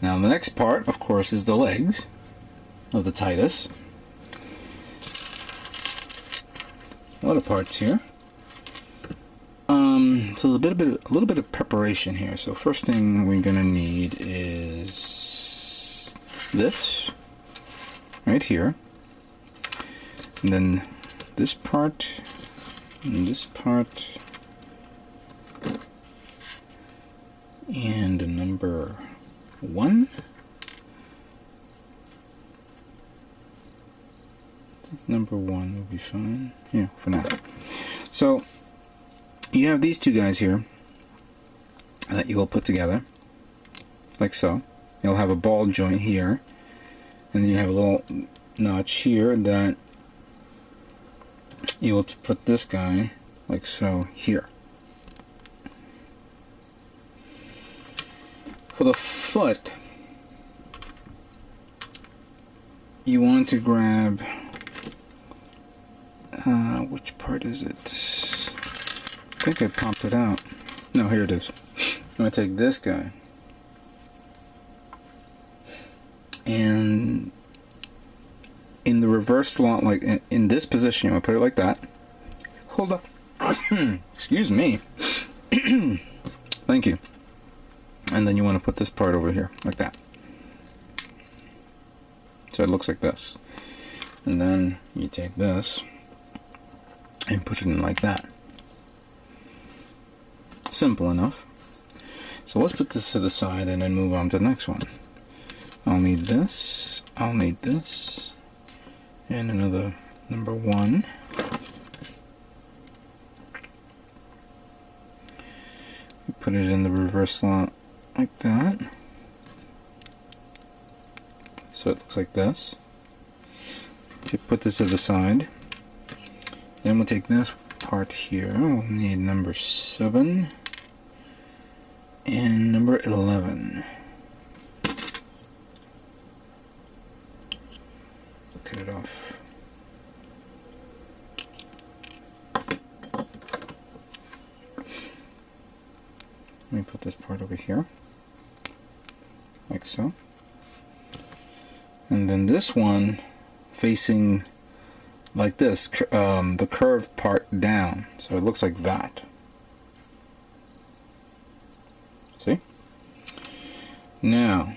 Now the next part, of course, is the legs of the Titus. A lot of parts here. So a little bit of preparation here. So first thing we're gonna need is this right here, and then this part, and this part, and a number 1. I think number 1 will be fine. Yeah, for now. So you have these two guys here that you will put together like so. You'll have a ball joint here, and then you have a little notch here that you will put this guy like so here. For the foot, you want to grab which part is it? I think I popped it out. No, here it is. I'm going to take this guy, and in the reverse slot, like in this position, you want to put it like that. Hold up. Excuse me. Thank you. And then you want to put this part over here, like that. So it looks like this. And then you take this and put it in like that. Simple enough. So let's put this to the side and then move on to the next one. I'll need this, I'll need this, and another number 1. You put it in the reverse slot like that. So it looks like this. You put this to the side. Then we'll take this part here. We'll need number 7 and number 11. Cut it off. Let me put this part over here, like so. And then this one facing like this, the curved part down, so it looks like that. See? Now,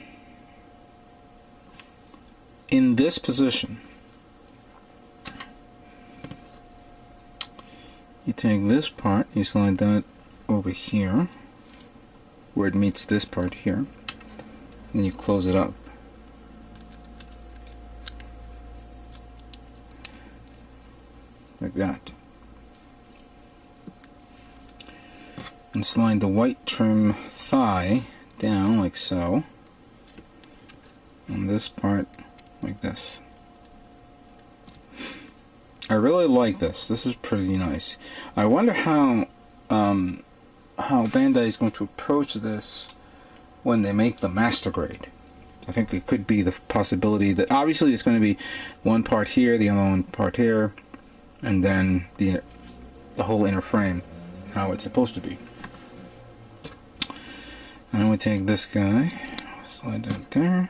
in this position, you take this part, you slide that over here, where it meets this part here, and you close it up. Like that. And slide the white trim thigh down like so, and this part like this. I really like this. This is pretty nice. I wonder how Bandai is going to approach this when they make the master grade. I think it could be the possibility that obviously it's going to be one part here, the other one part here, and then the whole inner frame, how it's supposed to be. And we take this guy, slide that there,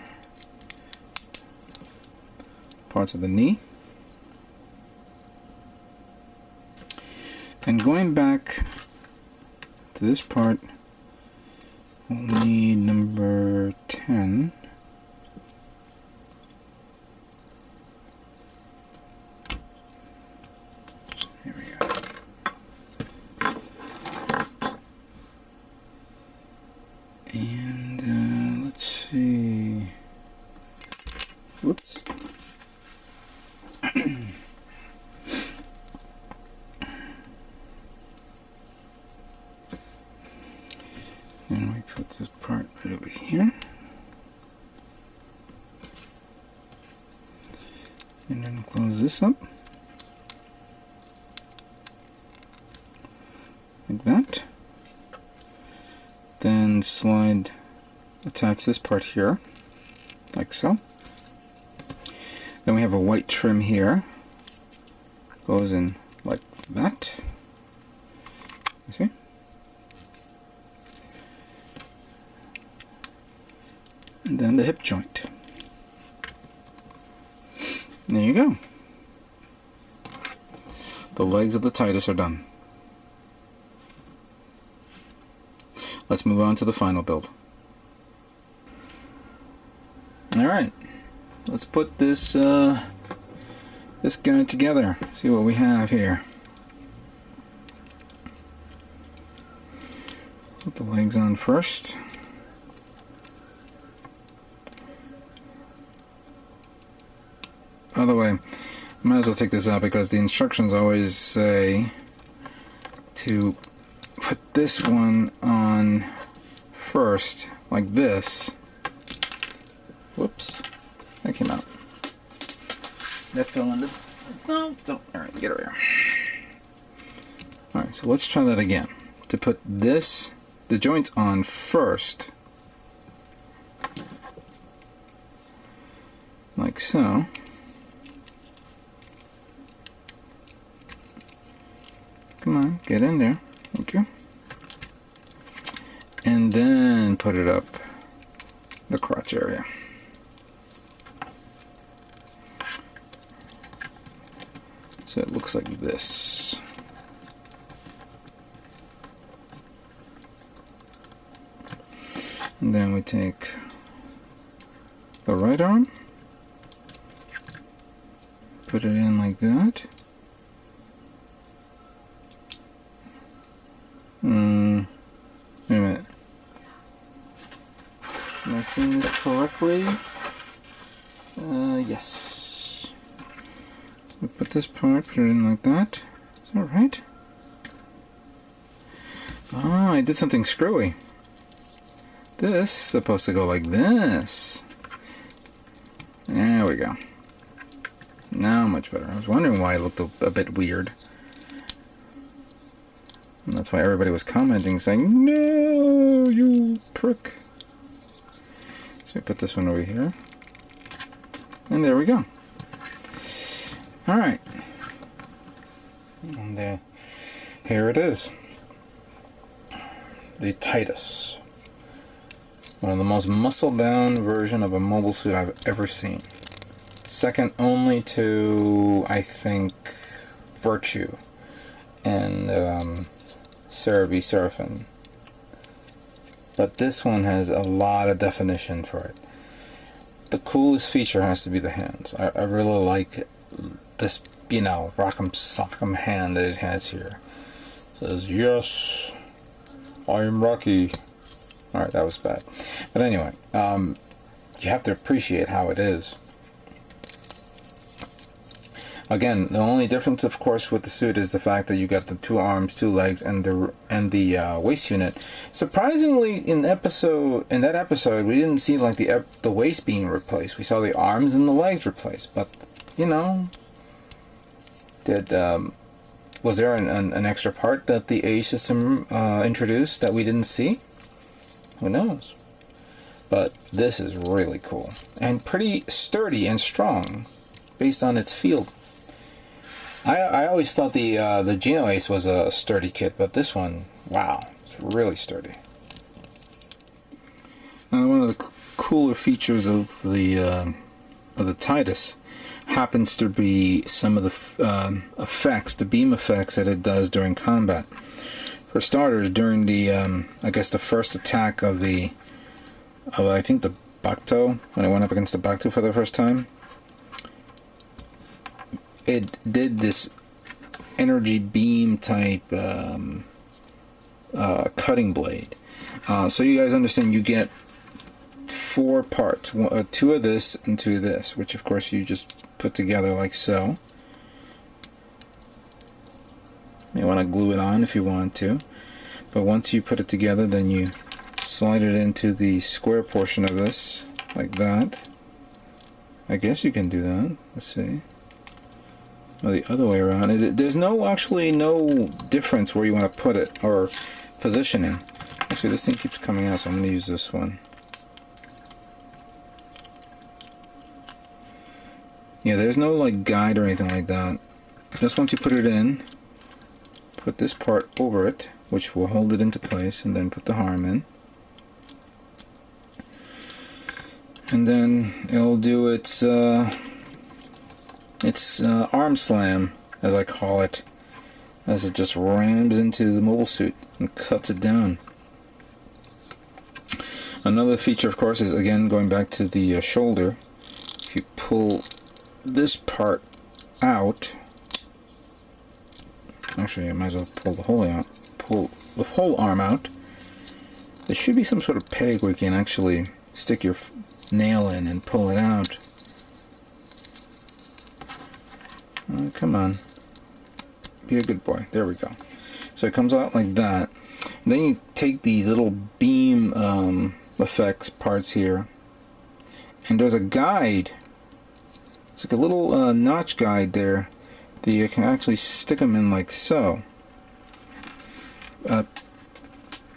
parts of the knee, and going back to this part, we'll need number 10. Here we go. And let's see. Whoops. And we put this part right over here. And then close this up. Like that. Then slide, attach this part here, like so. Then we have a white trim here. Goes in like that. You see? And then the hip joint. There you go. The legs of the Titus are done. Let's move on to the final build. Alright, let's put this this guy together. See what we have here. Put the legs on first. By the way, I might as well take this out because the instructions always say to put this one on first, like this. Whoops, that came out. That fell into... No. Alright, get over here. Alright, so let's try that again. To put this, the joints on first. Like so. Come on, get in there. Thank you. And then put it up the crotch area. So it looks like this. And then we take the right arm, put it in like that. Wait a minute. Am I seeing this correctly? Yes. So put this part, put it in like that. Is that right? Oh, I did something screwy. This is supposed to go like this. There we go. Now much better. I was wondering why it looked a bit weird. And that's why everybody was commenting saying, "No, you prick." So we put this one over here. And there we go. Alright. And here it is. The Titus. One of the most muscle-bound version of a mobile suit I've ever seen. Second only to, I think, Virtue and Seraphim. But this one has a lot of definition for it. The coolest feature has to be the hands. I really like this, you know, rock'em sock'em hand that it has here. It says, "Yes, I am Rocky." Alright, that was bad. But anyway, you have to appreciate how it is. Again, the only difference, of course, with the suit is the fact that you got the 2 arms, 2 legs, and the waist unit. Surprisingly, in that episode, we didn't see like the waist being replaced. We saw the arms and the legs replaced. But you know, was there an extra part that the Age system introduced that we didn't see? Who knows? But this is really cool and pretty sturdy and strong, based on its field. I always thought the Geno Ace was a sturdy kit, but this one, wow, it's really sturdy. Now, one of the cooler features of the Titus happens to be some of the effects, the beam effects that it does during combat. For starters, during the I guess the first attack of I think the Bacto, when I went up against the Bacto for the first time, it did this energy beam type cutting blade. So you guys understand, you get 4 parts, 2 of this and 2 of this, which of course you just put together like so. You want to glue it on if you want to, but once you put it together, then you slide it into the square portion of this like that. I guess you can do that. Let's see. Or the other way around. There's actually no difference where you want to put it or positioning. Actually, this thing keeps coming out, so I'm going to use this one. Yeah, there's no like guide or anything like that. Just once you put it in, put this part over it, which will hold it into place, and then put the harm in. And then it'll do its arm slam, as I call it, as it just rams into the mobile suit and cuts it down. Another feature, of course, is again going back to the shoulder. If you pull this part out, actually I might as well pull the whole arm out. There should be some sort of peg where you can actually stick your nail in and pull it out. Oh, come on, be a good boy. There we go. So it comes out like that. And then you take these little beam effects parts here, and there's a guide. It's like a little notch guide there that you can actually stick them in like so.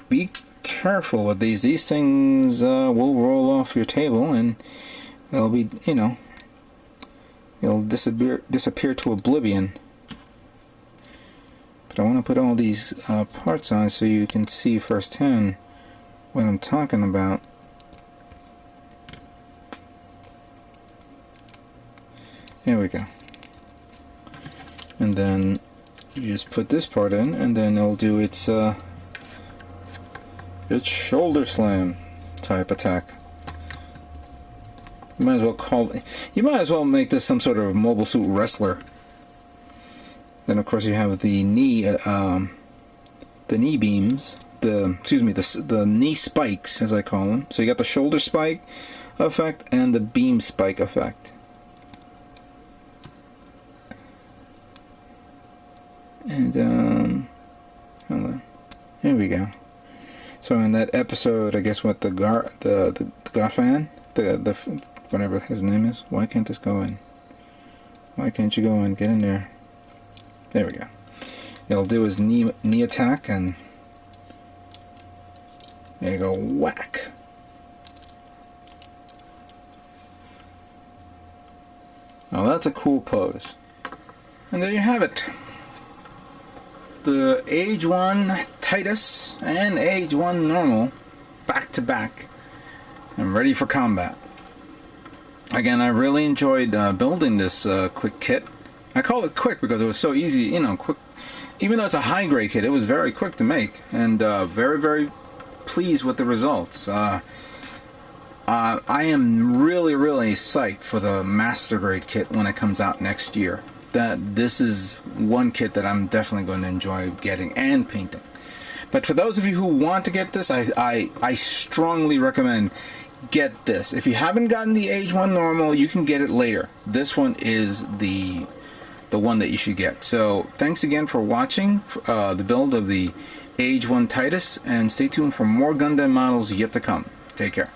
Be careful with these. These things will roll off your table, and they'll be, you know, it'll disappear to oblivion. But I want to put all these parts on so you can see firsthand what I'm talking about. There we go. And then you just put this part in, and then it'll do its shoulder slam type attack. You might as well make this some sort of mobile suit wrestler. Then of course you have the knee beams, the knee spikes, as I call them. So you got the shoulder spike effect and the beam spike effect. And hold on. Here we go. So in that episode, I guess what the Garfan, the whatever his name is. Why can't this go in? Why can't you go in? Get in there. There we go. It'll do his knee attack, and there you go, whack. Now that's a cool pose. And there you have it. The Age-1 Titus and Age-1 Normal back to back and ready for combat. Again, I really enjoyed building this quick kit. I call it quick because it was so easy, you know, quick. Even though it's a high grade kit, it was very quick to make, and very, very pleased with the results. I am really, really psyched for the master grade kit when it comes out next year. This is one kit that I'm definitely going to enjoy getting and painting. But for those of you who want to get this, I strongly recommend get this. If you haven't gotten the Age-1 Normal, you can get it later. This one is the one that you should get. So thanks again for watching the build of the Age-1 Titus, and stay tuned for more Gundam models yet to come. Take care.